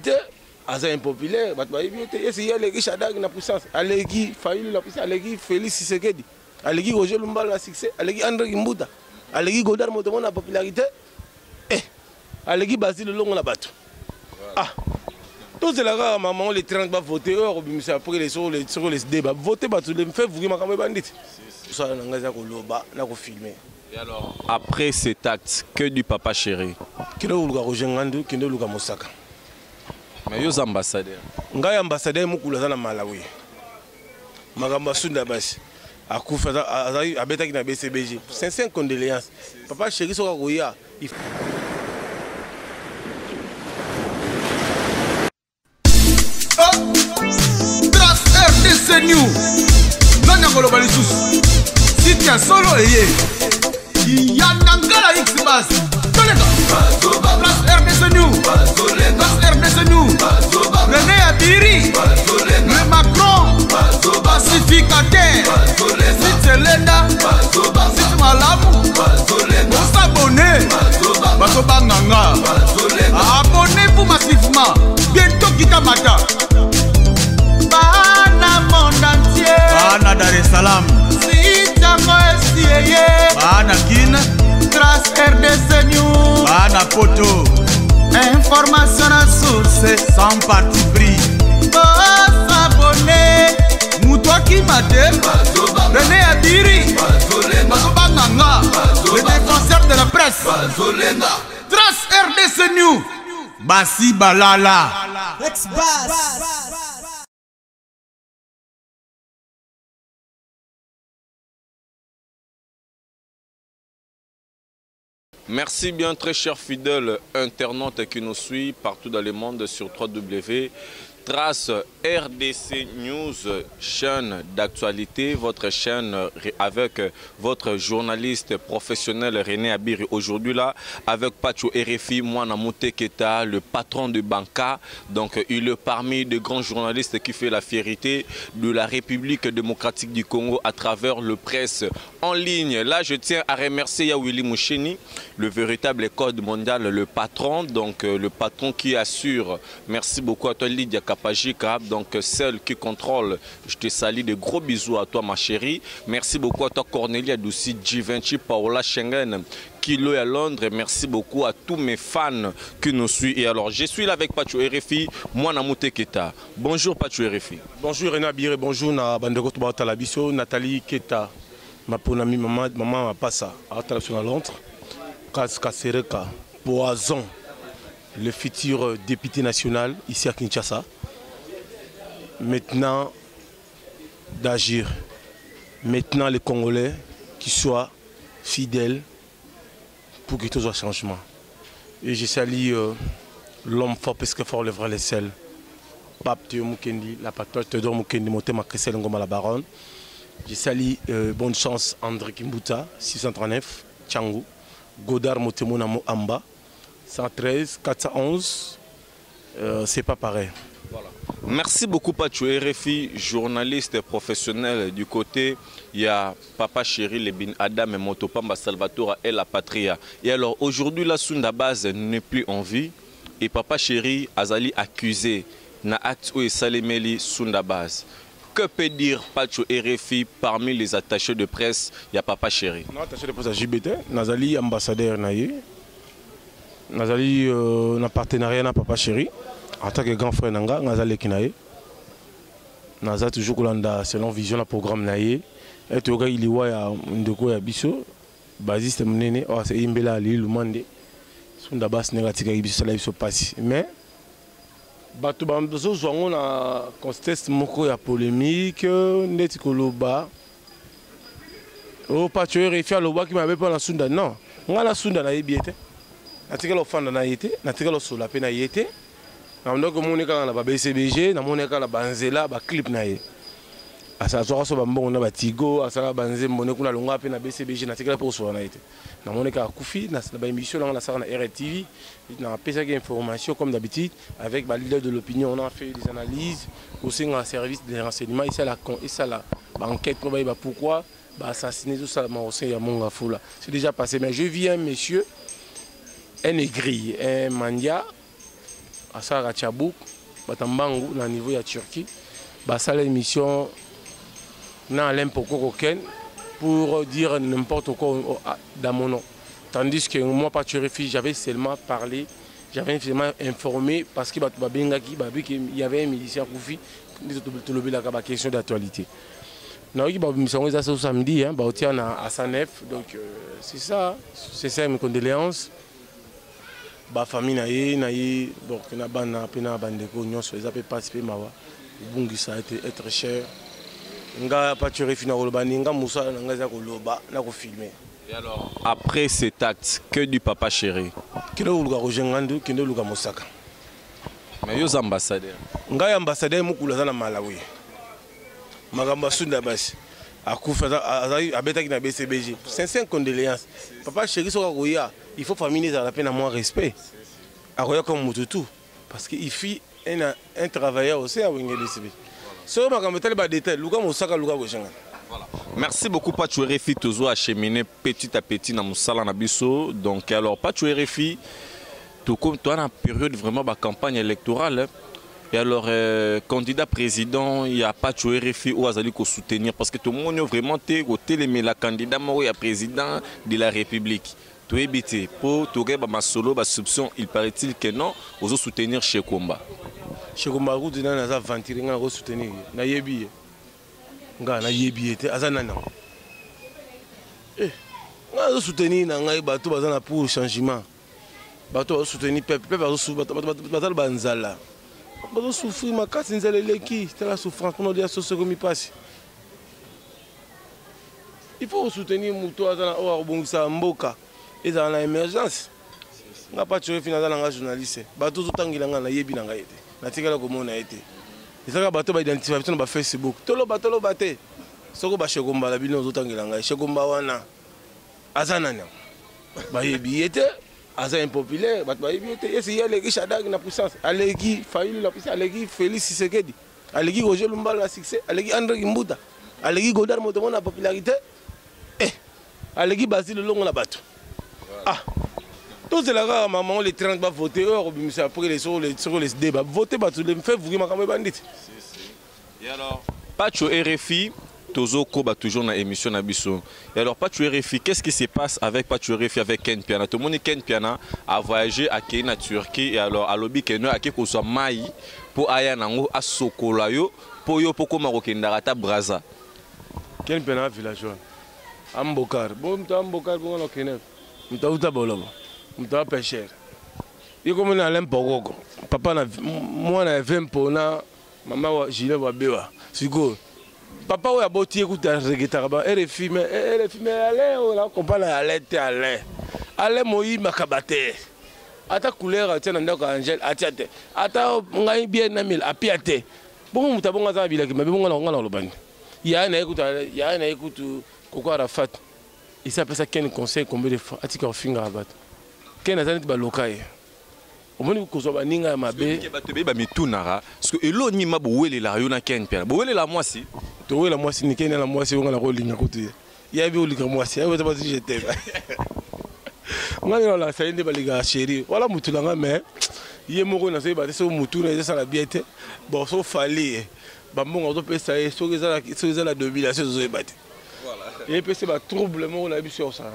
popularité, aza impopulaire, il y a les riches à la puissance, Alegi, Fayulu la puissance, Alegi, Félix Tshisekedi, Alegi, Roger Lumbala la succès, Alegi, André Kimbuta, Alegi, Godard Motomon la popularité, Alegi, Basile Longo la batte. Ah, tous les gars, maman, les 30 va voter, après les sur les débats, voter, bah, tous les faits, vous m'avez bandit. Ça, on a filmé. Et alors, après cet acte, que du papa chéri? Qui est le Roger Ngandu, qui est le Mosaka. Mais yo ambassadeur. Ngai ambassadeur mukula na Malawi. Magamba sunda basi. Akufa abeta kina BCBG. Sincère condoléances. Papa chéri soka koya. Trace RDC New. Nanya koloba lisusu. Siti ya solo eye. Yanangala X-Bass. Place RDC New. Place RDC New. René Abiri. Le Macron. Pacificateur. Site Selenda. Site Malamu. Pour s'abonner. Baso Banganga. Abonnez-vous massivement. Bientôt Kitamata. Bana monde entier. Bana Dar es Salaam. Site Moesieye. Bana Kin. Trace RDC New. Bana Poto. Information à source sans parti pris. Oh, s'abonner. Moutoua qui m'a dit. René Abiri. Baso Banganga. Le défenseur de la presse. Trace RDC New. Bassi Balala. X-Bass. Merci bien très chers fidèles internautes qui nous suivent partout dans le monde sur www. Trace RDC News, chaîne d'actualité, votre chaîne avec votre journaliste professionnel René Abiri. Aujourd'hui là, avec Pacho RFI, Mwana Mouteketa, le patron de Banca. Donc il est parmi de grands journalistes qui fait la fierté de la République démocratique du Congo à travers le presse en ligne. Là, je tiens à remercier Yawili Moucheni, le véritable code mondial, le patron. Donc le patron qui assure. Merci beaucoup à toi Lydia Kapajika, donc celle qui contrôle. Je te salue, de gros bisous à toi ma chérie. Merci beaucoup à toi Cornelia Doussi, Givenchy, Paola Schengen, Kilo à Londres. Merci beaucoup à tous mes fans qui nous suivent. Et alors, je suis là avec Pacho RFI, moi Namouté Keta. Bonjour Pacho RFI. Bonjour René Abiri, bonjour na Bandeko Talabiso, Nathalie Keta. Ma ponami maman passa à la Londres. Kasereka, Poison, le futur député national ici à Kinshasa. Maintenant d'agir. Maintenant les Congolais qui soient fidèles pour que tout soit changement. Et je salue l'homme fort parce que fort le vrai les sels. Pape Théo Mukendi, la patriote Théodore Mukendi, Motema Kessel Ngoma la Baronne. Je salue bonne chance André Kimbuta, 639, Tchangou, Godard Motemona Amba, 113, 411, c'est pas pareil. Voilà. Merci beaucoup Pacho RFI, journaliste professionnel du côté. Il y a Papa Chéri, Lebin Adam et Motopamba Salvatore et la Patria. Et alors aujourd'hui la Sunda Base n'est plus en vie et Papa Chéri Azali accusé na acte où Salemeli Sunda Base. Que peut dire Pacho RFI parmi les attachés de presse? Il y a Papa Chéri. Non, attaché de presse à JBT, Nazali ambassadeur Naye. Nazali na partenariat na Papa Chéri. En tant que grand frère Nanga, Nazali Kinaye. Nazali toujours kolanda selon vision la programme Naye. Et tu vois il y a ndeko ya biso basiste munene oh c'est imbela ali lumande. Sunda bas négatif ya biso la biso passe. Mais bato bambozo zongo na contexte moko ya polémique neti koloba o Pacho RFI aloba ki mabe pa na Sunda non nga na Sunda na yebiete natikela ofanda na yete natikela sola pe na yete na ndoko monika na ba BCBG na monika na banzela ba clip na ye asa zo so bambongo na batigo asa banze mone kuna longa pe na BCBG natikela po sola na yete na monika kufi na ba émission na sala na RTV na pesa que information comme d'habitude avec les leaders de l'opinion on a fait des analyses aussi un service de renseignement ici à la enquête pourquoi assassiner tout ça aussi à Mongafula c'est déjà passé mais je vis un monsieur un aigri un mandia à Tchabouk, Batambangu, na niveau de Turquie. Ça l'émission dans l'Empoko pour dire n'importe quoi dans mon nom. Tandis que moi, Paturefi, j'avais seulement parlé, j'avais seulement informé parce qu'il y avait un militaire Koufi qui a la question d'actualité. Nous avons samedi à Sanef, donc c'est ça mes condoléances. La famille donc na bandeko nyonso ils ont participé mawa bungi ça a été être cher nga Paturefi na koloba ninga musa nga za koloba na ko filmer. Et alors après cet acte que du Papa Chéri kilo luka ko jengandu kendo luka mosaka mais yo ambassadeur nga ambassadeur mukula za na Malawi magamba sunda basi akufa abetaki na BCBG sincère condoléances Papa Chéri soka koya il faut famille à la peine à moins respect. À quoi comme Moutoutou. Parce qu'il fait un travailleur aussi à Wingedisibi. So ma comme tel bas détail, Luka Moussaka Luka Woshangan. Voilà. Merci beaucoup Paturefi toujours acheminé petit à petit dans Moussala Nabiso. Donc alors Paturefi tout comme toi en période vraiment de campagne électorale. Et alors candidat président, il n'y a Paturefi ou Azali ko soutenir parce que tout le monde vraiment té mais la candidat moi il président de la République. Tout éviter pour tout gars ma solo ma soupçon il paraît-il que non aux soutenir chez Komba. Chez Komba vous donnez na za ventir nga ko soutenir na yebi nga na yebi était azana na nga soutenir na nga bato bazana pour changement bato soutenir peuple bato banzala bato souffrir makasi nzala leki c'est la souffrance pour nous dire ce que mi passe. Il faut soutenir muto azana o abongisa mboka. Et dans l'émergence, on n'a pas tué finalement un journaliste. Bateau tout temps qu'il a na yebi na ngaite. Na tika comme on a été. Et ça bateau ba identifier sur Facebook. Tolo bateau baté. Soko ba Shekomba la bino tout temps qu'il a ngaite. Shekomba wana azana nya. Ba yebi était asa impopulaire, ba yebi était. Yes il y a les Shadag na puissance. Alegi Fayulu la puissance, alegi Félix Tshisekedi. Alegi Roger Lumbala la succès, alegi André Kimbuta. Alegi Godard Motomo na popularité. Alegi Basile Longo na bateau. Ah, tous les gars, maman, les 30 va voter, après les débats, voter, les fait vous ma bandit. Et alors, Pacho RFI, Tozoko va toujours dans l'émission Nabiso. Et alors, Pacho RFI, qu'est-ce qui se passe avec Pacho RFI, avec Ken Piana? Tout le monde Ken Piana a voyagé à Kenya, Turquie, et alors à l'objet Kenya, à quelque chose Maï, pour Ayanango, à Sokolayo, pour Yo Poko Marokendarata Braza. Ken Piana, villageois. Ambokar, bon, Ambokar, bon, au Kenya. Mtauta bolobo, mtawa pêcheur. Il comme on a l'impogo. Papa na moi na 20 pona, maman wa Gilles wa bewa. Sigo. Papa wa boti écouter reggaeton ba RFI mais allez on la comprend allez allez. Allez moi makabate. Ata couleur tia ndako Angel atiate. Ata ngai bien na mil apiate. Bongo mutabonga za bilaki mais bongo na ngala lobani. Ya na écoute Koko Arafat. Il s'appelle ça Ken conseil combien de fois atika ofinga abat Ken azanti ba lokai omoni ko so ba ninga mabe ke bato be ba mitunara parce que elo ni mabowele la yona Ken pela bowele la mwasi to wela mwasi ni Ken la mwasi ngala ko linga kote ya bi olika mwasi ya ba je t'aime ngala la sainde ba liga chéri wala mutulanga mais ye moko na sai ba so mutuna eza la biete bon so fali ba mbongo to pesa so eza la domination zo ebate. Et puis c'est un troublement on a vu sur ça.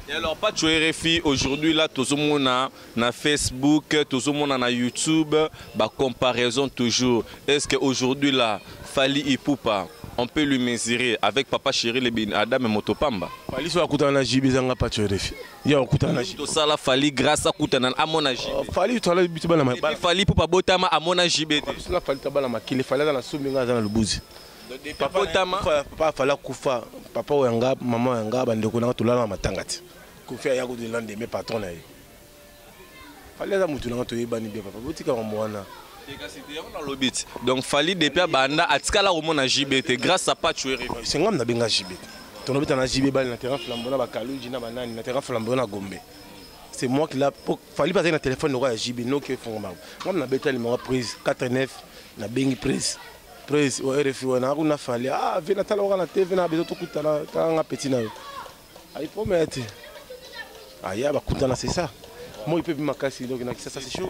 Et alors pas tu RFI aujourd'hui là tout le monde na Facebook, tout le monde na YouTube, bah comparaison toujours. Est-ce que aujourd'hui là Fally Ipupa on peut lui mesurer avec Papa Chéri le bin Adam et Motopamba? Fally soit kutana jibi zanga pas tu RFI. Ya kutana jibi. Tout ça là Fally grâce à kutana à mon agi. Fally toi là bitu bana ma. Fally Ipupa botama à mon agi bete. Là Fally tabala makile Fally dans la suminga dans le buzi. Papa fala kufa papa wanga maman wanga bandeko na tolala matangati kufa ya ko de lande mes patron na ye fallait za mutu na to yebani bien papa botika mwana donc Fally depuis banda atikala ko mona JBT grâce à Pacho RFI c'est ngam na benga JBT tono beta na JB bal na terrain flambona ba kaluji na banani na terrain flambona Gombe c'est moi qui l'a Fally passer na téléphone no ya JB no ke fonga ngam na beta numéro prise 49 na bengi prise Prise au RFI on a una Fally ah vient à la na TV na bezo to kutana tanga petit na il faut mettre ah ya ba kutana c'est ça moi il peut makasi donc ça c'est chaud.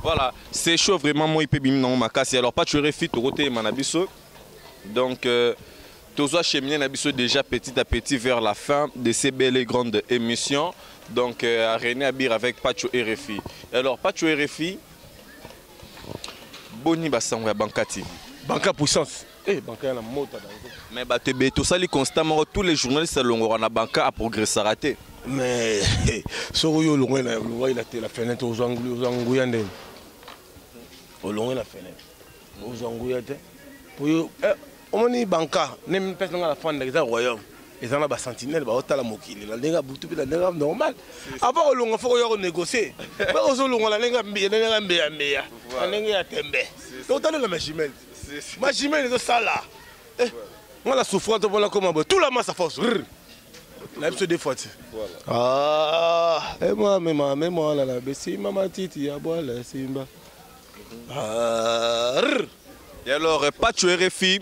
Voilà, c'est chaud vraiment, moi, il peut bien dans ma casse. Alors, pas tu refis au côté Manabiso. Donc, tous les cheminer Nabiso déjà petit à petit vers la fin de ces belles et grandes émissions. Donc, à René Abir avec Pacho RFI. Alors, Pacho RFI, Boni Bassangwa Banca TV. Banca puissance. Eh, Banca la moto. Mais tout ça, constamment, tous les journalistes à la Banca a progressé à rater. Mais, so yo loin il a la fenêtre aux Angouillandais. Au loin la fenêtre. Aux Angouillandais. Pour yo, on est Banca, même personne à la fin de royaume. Ils en ont des sentinelles, ils ont la mokili. La lenga boutou, la lenga normal. Avant, il faut négocier. Mais aujourd'hui, la lenga mbea. La lenga tembe. Donc, on a la machimelle. Machimelle, c'est ça là. Moi, la souffrance, on va comment tout la masse à force. La même des fois. Ah, et moi, là, la bessie, maman titi, ya bois, la simba. Et alors, Pacho RFI,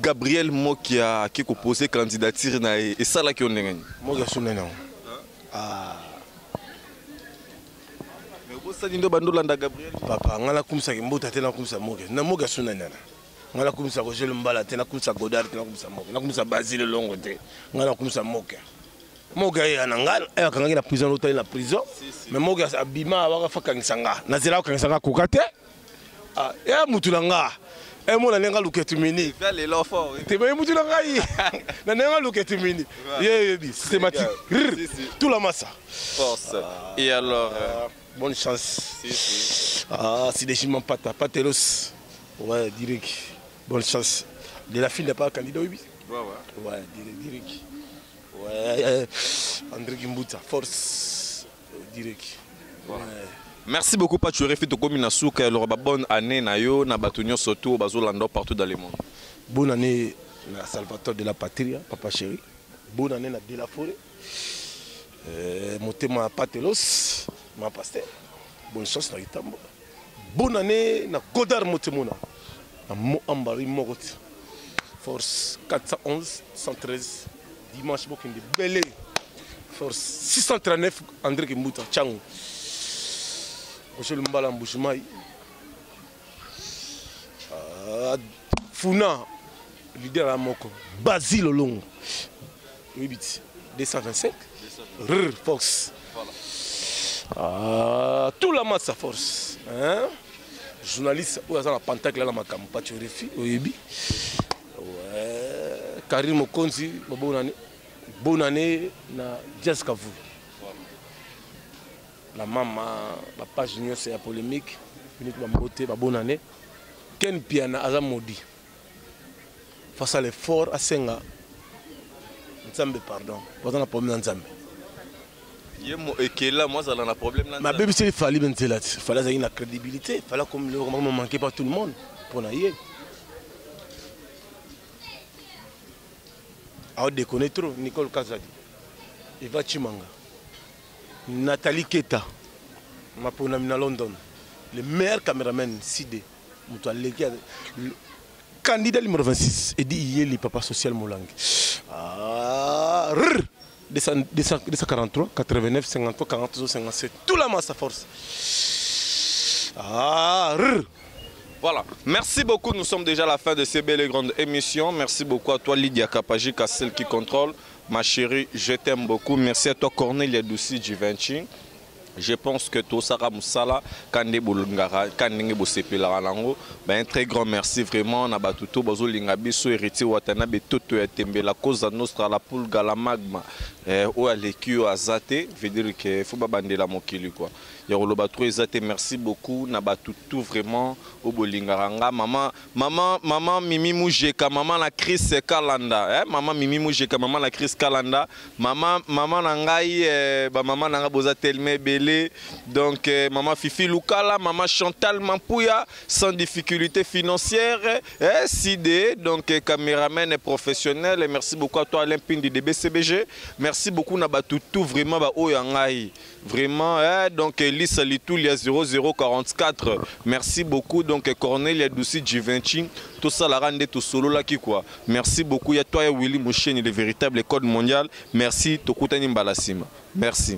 Gabriel Mokia qui a posé candidature et ça là qui on est. Mokia Sunena. Ah. Mais vous savez de Bandolanda Gabriel. Papa, on a comme ça qui mbota tena comme ça Mokia. Na Mokia Sunena. On a comme ça que je le mbala tena comme ça Godard tena comme ça Mokia. Na comme ça Basile Longo te. On a comme ça Mokia. Mokia ya nangala, e akangaki na prison l'hôtel na prison. Mais Mokia abima wa fa kangsanga. Na zela kangsanga kokate. Ah, ya mutulanga. Et moi, je suis luketu mini. Tu es mutu na ngai. Na nenga luketu mini. Systématique. Tout la masse. Force. Et alors bonne chance. Ah, si des chimans pas telos. Ouais, direct. Bonne chance. De la fin n'est pas candidat oui. Ouais, direct. Ouais, André Kimbuta, force direct. Ouais. Merci beaucoup Pacho RFI to komi na souka alors bonne année na yo na batonyo surtout bazolanda partout dans le monde. Bonne année na Salvatore de la Patria, papa chéri. Bonne année na De La Forêt. Motema Patelos, ma pasteur. Bonne chance na Itambo. Bonne année na Godard Motemona. Na Mo Ambari Morot. Force 411 113 dimanche bokende Belé. Force 639 André Kimbuta Tchango. Monsieur le Mbala Mbouchmaï. Funa, leader à Moko. Basile Long. 225. Rr, Fox. Tout la masse à force. Hein? Journaliste, où est-ce que la pentacle là, ma campagne, tu refis, Oyebi. Ouais. Karim Mokonzi, bonne année, na Jessica vous. La maman, la page junior c'est la polémique, uniquement beauté, la bonne année. Ken Piana Azamodi. Face à l'effort à Senga, Nzambe pardon, pas un problème Nzambe. Et que là, moi, ça a un problème. Ma bébé, c'est il fallait maintenant, il fallait avoir une crédibilité, il fallait comme le roman manquait pas tout le monde pour naïe. Alors déconner trop, Nicole Kazadi, Eva Chimanga. Nathalie Keta, ma ponami na London, le meilleur caméraman CD, le candidat numéro 26, et dit il est papa social Molang. 243, 89, 53, 42, 57, tout la masse à force. Voilà, merci beaucoup, nous sommes déjà à la fin de ces belles et grandes émissions. Merci beaucoup à toi Lydia Kapajik, à celle qui contrôle. Ma chérie, je t'aime beaucoup. Merci à toi Cornelia Doussi Givenchy. Je pense que tout ça Moussala, Kande Bolungara, Kande Bosepela Lango, un très grand merci vraiment. Na batuto bazo lingabiso héritier Watanabe Toto ya tembe la cause nostra la poule gala magma. O alekio azate, veut dire que faut pas bander la mokili quoi. Yarolo batro ezate, merci beaucoup. Na batuto vraiment au bolingaranga. Maman Mimi Moujeka, maman la Chris Kalanda, maman Mimi Moujeka, maman la Chris Kalanda, maman nangai, maman nanga boza telme belé. Donc maman Fifi Lukala, maman Chantal Mampouya, sans difficulté financière, SID, donc caméraman et professionnel. Et merci beaucoup à toi Alain Pindi de BCBG. Merci beaucoup Nabatutu, vraiment Oyangai. Vraiment, donc Lisa Litoulia 0044. Merci beaucoup, donc Cornelia Doussi Givenchy. Tout ça, la rende tout solo là qui quoi. Merci beaucoup. Il y a toi et Willy Mouchen, le véritable code mondial. Merci, Tokutani Mbalasima. Merci.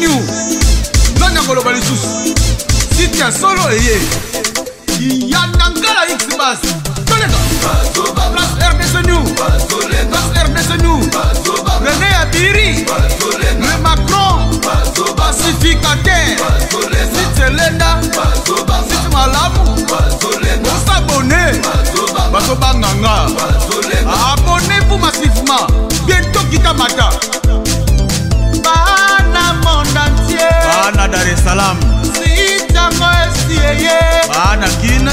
News. Non, non, non, si tu as solo, il y a Nangala X-Bass. Place RDC News. Place RDC News. René Abiri. Le Macron. Pacificateur. Si tu es Lenda. Si tu es Malamu. Pour s'abonner. Basobanganga. Abonnez-vous massivement. Bientôt Kitamata. Bana monde entier. Bana Dar es Salaam. Si tango esieye. Bana Kin.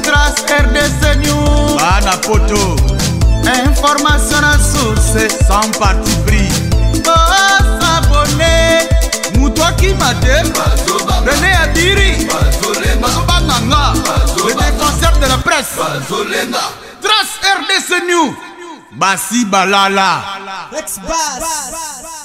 Trace RDC News. Bana Poto. Information à source. Sans parti pris. S'abonner. Moutoua Kimate. René Adiri. Basobanganga. Le défenseur de la presse. Trace RDC News. Basi Balala. X-Bass.